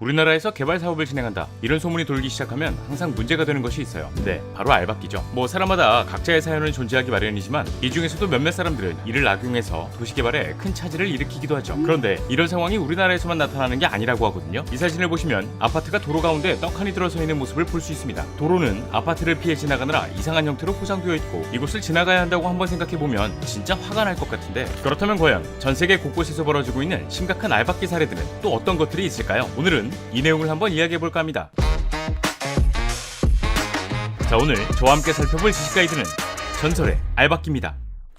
우리나라에서 개발 사업을 진행한다, 이런 소문이 돌기 시작하면 항상 문제가 되는 것이 있어요. 네, 바로 알박기죠. 뭐 사람마다 각자의 사연은 존재하기 마련이지만 이 중에서도 몇몇 사람들은 이를 악용해서 도시개발에 큰 차질을 일으키기도 하죠. 그런데 이런 상황이 우리나라에서만 나타나는 게 아니라고 하거든요. 이 사진을 보시면 아파트가 도로 가운데 떡하니 들어서 있는 모습을 볼 수 있습니다. 도로는 아파트를 피해 지나가느라 이상한 형태로 포장되어 있고 이곳을 지나가야 한다고 한번 생각해보면 진짜 화가 날 것 같은데, 그렇다면 과연 전세계 곳곳에서 벌어지고 있는 심각한 알박기 사례들은 또 어떤 것들이 있을까요? 오늘은 이 내용을 한번 이야기해볼까 합니다. 자, 오늘 저와 함께 살펴볼 지식 가이드는 전설의 알박기입니다.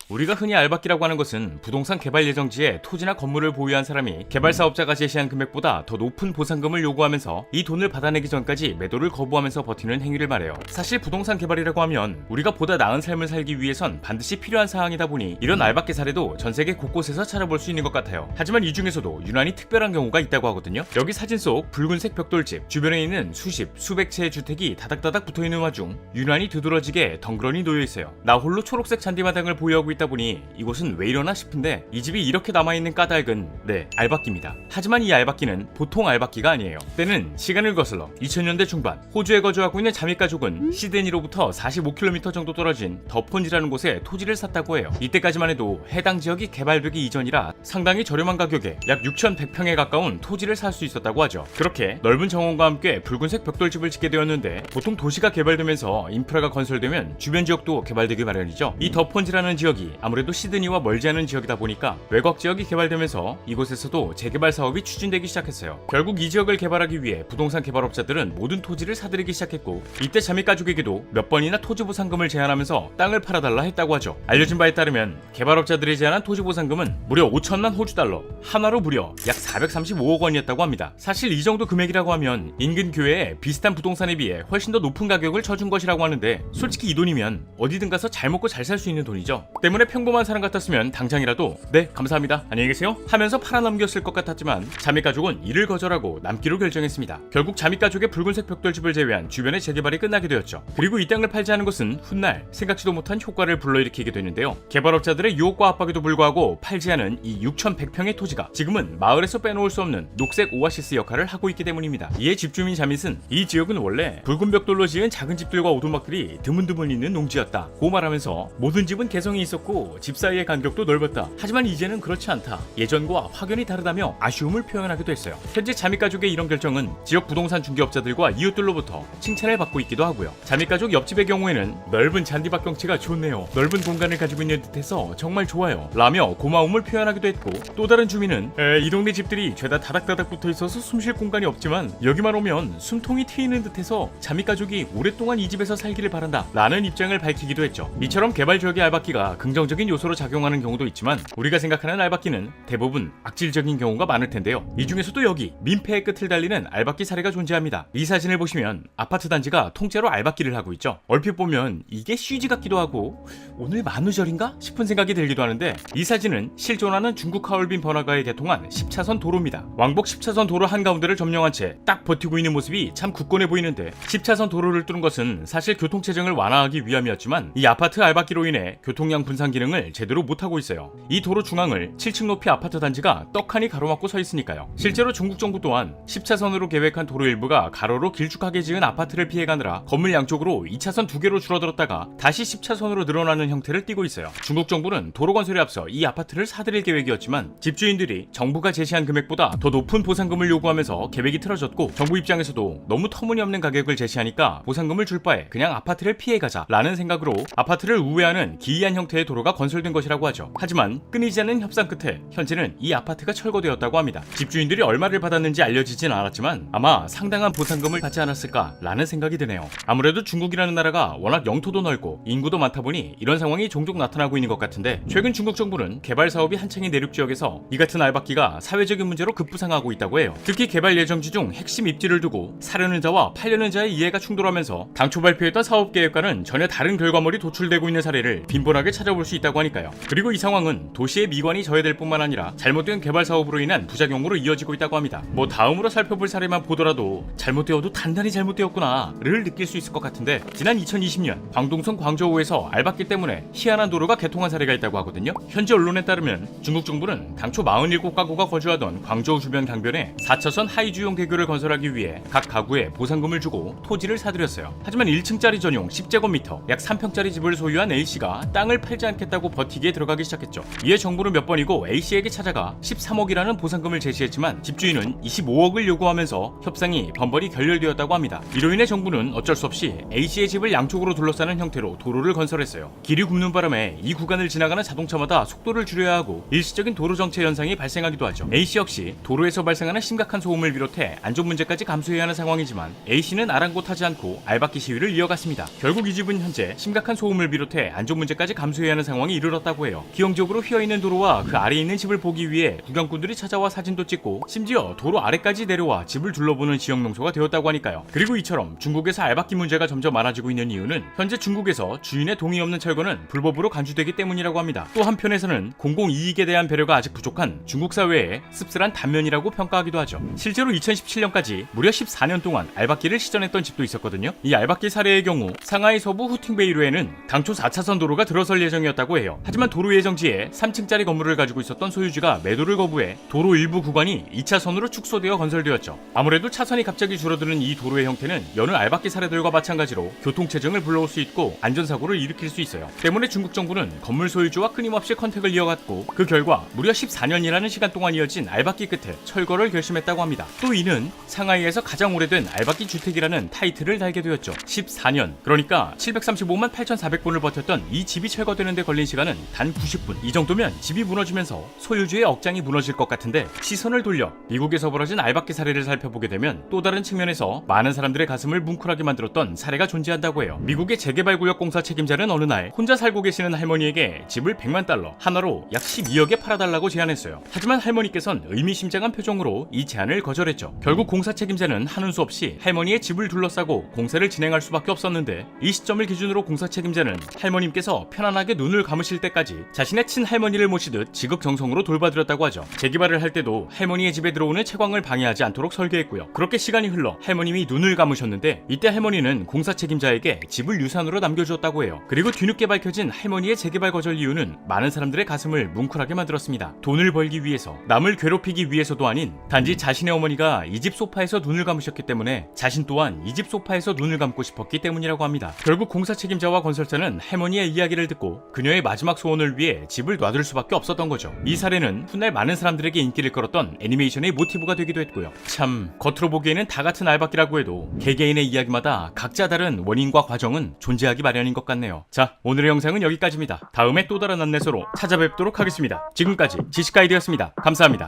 우리가 흔히 알박기라고 하는 것은 부동산 개발 예정지에 토지나 건물을 보유한 사람이 개발 사업자가 제시한 금액보다 더 높은 보상금을 요구하면서 이 돈을 받아내기 전까지 매도를 거부하면서 버티는 행위를 말해요. 사실 부동산 개발이라고 하면 우리가 보다 나은 삶을 살기 위해선 반드시 필요한 사항이다 보니 이런 알박기 사례도 전 세계 곳곳에서 찾아볼 수 있는 것 같아요. 하지만 이 중에서도 유난히 특별한 경우가 있다고 하거든요. 여기 사진 속 붉은색 벽돌집 주변에 있는 수십, 수백 채의 주택이 다닥다닥 붙어있는 와중 유난히 두드러지게 덩그러니 놓여있어요. 나 홀로 초록색 잔디마당을 보유하고 있다 보니 이곳은 왜 이러나 싶은데 이 집이 이렇게 남아있는 까닭은 알박기입니다. 하지만 이 알박기는 보통 알박기가 아니에요. 때는 시간을 거슬러 2000년대 중반, 호주에 거주하고 있는 자미 가족은 시드니로부터 45km 정도 떨어진 더폰지라는 곳에 토지를 샀다고 해요. 이때까지만 해도 해당 지역이 개발되기 이전이라 상당히 저렴한 가격에 약 6,100평에 가까운 토지를 살 수 있었다고 하죠. 그렇게 넓은 정원과 함께 붉은색 벽돌집을 짓게 되었는데, 보통 도시가 개발되면서 인프라가 건설되면 주변 지역도 개발되기 마련이죠. 이 더폰지라는 지역이 아무래도 시드니와 멀지 않은 지역이다 보니까 외곽 지역이 개발되면서 이곳에서도 재개발 사업이 추진되기 시작했어요. 결국 이 지역을 개발하기 위해 부동산 개발업자들은 모든 토지를 사들이기 시작했고, 이때 자미 가족에게도 몇 번이나 토지 보상금을 제안하면서 땅을 팔아달라 했다고 하죠. 알려진 바에 따르면 개발업자들이 제안한 토지 보상금은 무려 5천만 호주 달러, 한화로 무려 약 435억 원이었다고 합니다. 사실 이 정도 금액이라고 하면 인근 교외에 비슷한 부동산에 비해 훨씬 더 높은 가격을 쳐준 것이라고 하는데, 솔직히 이 돈이면 어디든 가서 잘 먹고 잘 살 수 있는 돈이죠. 때문에 평범한 사람 같았으면 당장이라도 네 감사합니다 안녕히 계세요 하면서 팔아넘겼을 것 같았지만 자미 가족은 이를 거절하고 남기로 결정했습니다. 결국 자미 가족의 붉은색 벽돌집을 제외한 주변의 재개발이 끝나게 되었죠. 그리고 이 땅을 팔지 않은 것은 훗날 생각지도 못한 효과를 불러일으키게 되는데요. 개발업자들의 유혹과 압박에도 불구하고 팔지 않은 이 6,100평의 토지가 지금은 마을에서 빼놓을 수 없는 녹색 오아시스 역할을 하고 있기 때문입니다. 이에 집주민 자밋은 이 지역은 원래 붉은 벽돌로 지은 작은 집들과 오두막들이 드문드문 있는 농지였다 고 말하면서 모든 집은 개성이 있었고 집 사이의 간격도 넓었다. 하지만 이제는 그렇지 않다. 예전과 확연히 다르다며 아쉬움을 표현하기도 했어요. 현재 자미 가족의 이런 결정은 지역 부동산 중개업자들과 이웃들로부터 칭찬을 받고 있기도 하고요. 자미 가족 옆집의 경우에는 넓은 잔디밭 경치가 좋네요. 넓은 공간을 가지고 있는 듯해서 정말 좋아요. 라며 고마움을 표현하기도 했고, 또 다른 주민은 이 동네 집들이 죄다 다닥다닥 붙어 있어서 숨쉴 공간이 없지만 여기만 오면 숨통이 트이는 듯해서 자미 가족이 오랫동안 이 집에서 살기를 바란다 라는 입장을 밝히기도 했죠. 이처럼 개발 지역의 알박기가 긍정적인 요소로 작용하는 경우도 있지만 우리가 생각하는 알박기는 대부분 악질적인 경우가 많을 텐데요. 이 중에서도 여기 민폐의 끝을 달리는 알박기 사례가 존재합니다. 이 사진을 보시면 아파트 단지가 통째로 알박기를 하고 있죠. 얼핏 보면 이게 CG 같기도 하고 오늘 만우절인가 싶은 생각이 들기도 하는데, 이 사진은 실존하는 중국 하얼빈 번화가에 개통한 10차선 도로입니다. 왕복 10차선 도로 한가운데를 점령한 채 딱 버티고 있는 모습이 참 굳건해 보이는데, 10차선 도로를 뚫은 것은 사실 교통체증을 완화하기 위함이었지만 이 아파트 알박기로 인해 교통량 분산 기능을 제대로 못하고 있어요. 이 도로 중앙을 7층 높이 아파트 단지가 떡하니 가로막고 서 있으니까요. 실제로 중국 정부 또한 10차선으로 계획한 도로 일부가 가로로 길쭉하게 지은 아파트를 피해가느라 건물 양쪽으로 2차선 2개로 줄어들었다가 다시 10차선으로 늘어나는 형태를 띠고 있어요. 중국 정부는 도로 건설에 앞서 이 아파트를 사들일 계획이었지만 집주인들이 정부가 제시한 금액보다 더 높은 보상금을 요구하면서 계획이 틀어졌고, 정부 입장에서도 너무 터무니없는 가격을 제시하니까 보상금을 줄 바에 그냥 아파트를 피해가자 라는 생각으로 아파트를 우회하는 기이한 형태의 도로가 건설된 것이라고 하죠. 하지만 끊이지 않는 협상 끝에 현재는 이 아파트가 철거되었다고 합니다. 집주인들이 얼마를 받았는지 알려지진 않았지만 아마 상당한 보상금을 받지 않았을까 라는 생각이 드네요. 아무래도 중국이라는 나라가 워낙 영토도 넓고 인구도 많다 보니 이런 상황이 종종 나타나고 있는 것 같은데, 최근 중국 정부는 개발 사업이 한창인 내륙 지역에서 이 같은 알박기가 사회적인 문제로 급부상하고 있다고 해요. 특히 개발 예정지 중 핵심 입지를 두고 사려는 자와 팔려는 자의 이해가 충돌하면서 당초 발표했던 사업 계획과는 전혀 다른 결과물이 도출되고 있는 사례를 빈번하게 찾아볼 찾아올 수 있다고 하니까요. 그리고 이 상황은 도시의 미관이 저해될 뿐만 아니라 잘못된 개발 사업으로 인한 부작용으로 이어지고 있다고 합니다. 뭐 다음으로 살펴볼 사례만 보더라도 잘못되어도 단단히 잘못되었구나를 느낄 수 있을 것 같은데, 지난 2020년 광동성 광저우에서 알박기 때문에 희한한 도로가 개통한 사례가 있다고 하거든요. 현지 언론에 따르면 중국 정부는 당초 47가구가 거주하던 광저우 주변 강변에 4차선 하이주용 대교를 건설하기 위해 각 가구에 보상금을 주고 토지를 사들였어요. 하지만 1층짜리 전용 10제곱미터 약 3평짜리 집을 소유한 A씨가 땅을 팔지 않겠다고 버티기에 들어가기 시작했죠. 이에 정부는 몇 번이고 A씨에게 찾아가 13억이라는 보상금을 제시했지만 집주인은 25억을 요구하면서 협상이 번번이 결렬되었다고 합니다. 이로 인해 정부는 어쩔 수 없이 A씨의 집을 양쪽으로 둘러싸는 형태로 도로를 건설했어요. 길이 굽는 바람에 이 구간을 지나가는 자동차마다 속도를 줄여야 하고 일시적인 도로 정체 현상이 발생하기도 하죠. A씨 역시 도로에서 발생하는 심각한 소음을 비롯해 안전 문제까지 감수해야 하는 상황이지만 A씨는 아랑곳하지 않고 알박기 시위를 이어갔습니다. 결국 이 집은 현재 심각한 소음을 비롯해 안전 문제까지 감수해야 하는 상황이 이르렀다고 해요. 기형적으로 휘어있는 도로와 그 아래에 있는 집을 보기 위해 구경꾼들이 찾아와 사진도 찍고 심지어 도로 아래까지 내려와 집을 둘러보는 지역 명소가 되었다고 하니까요. 그리고 이처럼 중국에서 알박기 문제가 점점 많아지고 있는 이유는 현재 중국에서 주인의 동의 없는 철거는 불법으로 간주되기 때문이라고 합니다. 또 한편에서는 공공이익에 대한 배려가 아직 부족한 중국 사회의 씁쓸한 단면이라고 평가하기도 하죠. 실제로 2017년까지 무려 14년 동안 알박기를 시전했던 집도 있었거든요. 이 알박기 사례의 경우 상하이 서부 후팅베이루에는 당초 4차선 도로가 들어설 예정이었다고 해요. 하지만 도로 예정지에 3층짜리 건물을 가지고 있었던 소유주가 매도를 거부해 도로 일부 구간이 2차선으로 축소되어 건설되었죠. 아무래도 차선이 갑자기 줄어드는 이 도로의 형태는 여느 알박기 사례들과 마찬가지로 교통체증을 불러올 수 있고 안전사고를 일으킬 수 있어요. 때문에 중국 정부는 건물 소유주와 끊임없이 컨택을 이어갔고 그 결과 무려 14년이라는 시간 동안 이어진 알박기 끝에 철거를 결심했다고 합니다. 또 이는 상하이에서 가장 오래된 알박기 주택이라는 타이틀을 달게 되었죠. 14년, 그러니까 735만 8,400분을 버텼던 이 집이 철거되는 데 걸린 시간은 단 90분. 이 정도면 집이 무너지면서 소유주의 억장이 무너질 것 같은데, 시선을 돌려 미국에서 벌어진 알박기 사례를 살펴보게 되면 또 다른 측면에서 많은 사람들의 가슴을 뭉클하게 만들었던 사례가 존재한다고 해요. 미국의 재개발구역 공사 책임자는 어느 날 혼자 살고 계시는 할머니에게 집을 100만 달러, 하나로 약 12억에 팔아달라고 제안했어요. 하지만 할머니께선 의미심장한 표정으로 이 제안을 거절했죠. 결국 공사 책임자는 하는 수 없이 할머니의 집을 둘러싸고 공사를 진행할 수밖에 없었는데, 이 시점을 기준으로 공사 책임자는 할머님께서 편안하게 눈을 감으실 때까지 자신의 친할머니를 모시듯 지극정성으로 돌봐드렸다고 하죠. 재개발을 할 때도 할머니의 집에 들어오는 채광을 방해하지 않도록 설계했고요. 그렇게 시간이 흘러 할머님이 눈을 감으셨는데, 이때 할머니는 공사 책임자에게 집을 유산으로 남겨주었다고 해요. 그리고 뒤늦게 밝혀진 할머니의 재개발 거절 이유는 많은 사람들의 가슴을 뭉클하게 만들었습니다. 돈을 벌기 위해서, 남을 괴롭히기 위해서도 아닌 단지 자신의 어머니가 이 집 소파에서 눈을 감으셨기 때문에 자신 또한 이 집 소파에서 눈을 감고 싶었기 때문이라고 합니다. 결국 공사 책임자와 건설자는 할머니의 이야기를 듣고 그녀의 마지막 소원을 위해 집을 놔둘 수밖에 없었던 거죠. 이 사례는 훗날 많은 사람들에게 인기를 끌었던 애니메이션의 모티브가 되기도 했고요. 참, 겉으로 보기에는 다 같은 알박기라고 해도 개개인의 이야기마다 각자 다른 원인과 과정은 존재하기 마련인 것 같네요. 자, 오늘의 영상은 여기까지입니다. 다음에 또 다른 안내서로 찾아뵙도록 하겠습니다. 지금까지 지식가이드였습니다. 감사합니다.